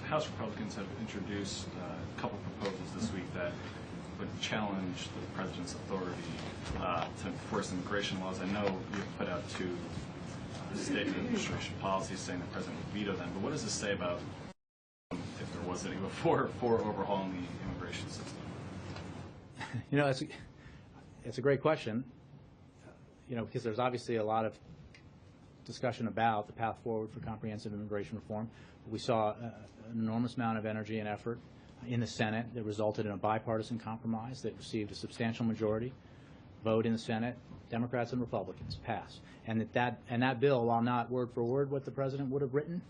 House Republicans have introduced a couple proposals this week that would challenge the president's authority to enforce immigration laws. I know you've put out two state administration policies saying the president would veto them, but what does this say about, if there was any before, for overhauling the immigration system? You know, it's a great question, you know, because there's obviously a lot of discussion about the path forward for comprehensive immigration reform. We saw an enormous amount of energy and effort in the Senate that resulted in a bipartisan compromise that received a substantial majority vote in the Senate. Democrats and Republicans passed, and that bill, while not word for word what the president would have written,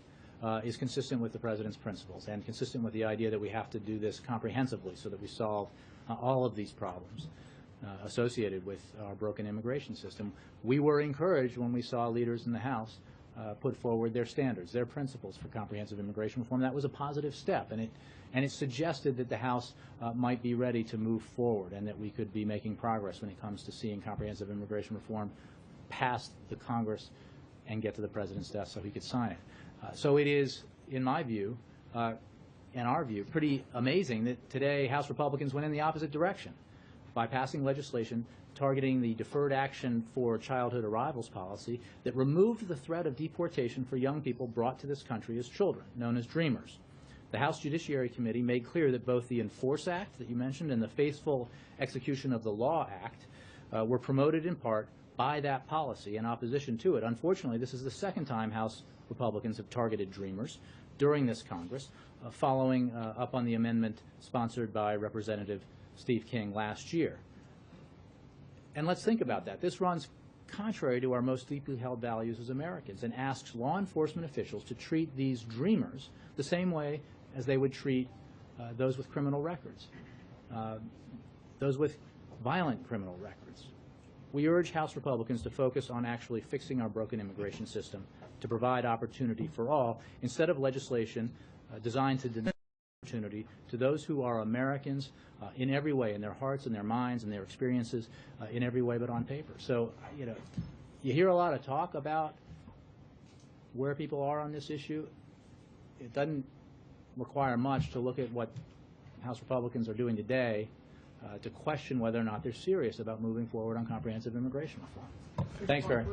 is consistent with the president's principles and consistent with the idea that we have to do this comprehensively so that we solve all of these problems associated with our broken immigration system. We were encouraged when we saw leaders in the House put forward their standards, their principles for comprehensive immigration reform. That was a positive step, and it suggested that the House might be ready to move forward and that we could be making progress when it comes to seeing comprehensive immigration reform pass the Congress and get to the president's desk so he could sign it. So it is, in my view, in our view, pretty amazing that today House Republicans went in the opposite direction by passing legislation targeting the Deferred Action for Childhood Arrivals policy that removed the threat of deportation for young people brought to this country as children, known as Dreamers. The House Judiciary Committee made clear that both the Enforce Act that you mentioned and the Faithful Execution of the Law Act were promoted in part by that policy in opposition to it. Unfortunately, this is the second time House Republicans have targeted Dreamers during this Congress, following up on the amendment sponsored by Representative Steve King last year. And let's think about that. This runs contrary to our most deeply held values as Americans and asks law enforcement officials to treat these Dreamers the same way as they would treat those with criminal records, those with violent criminal records. We urge House Republicans to focus on actually fixing our broken immigration system to provide opportunity for all, instead of legislation designed to deny opportunity to those who are Americans in every way, in their hearts and their minds and their experiences in every way but on paper. So, you know, you hear a lot of talk about where people are on this issue. It doesn't require much to look at what House Republicans are doing today to question whether or not they're serious about moving forward on comprehensive immigration reform. Thanks, Barry.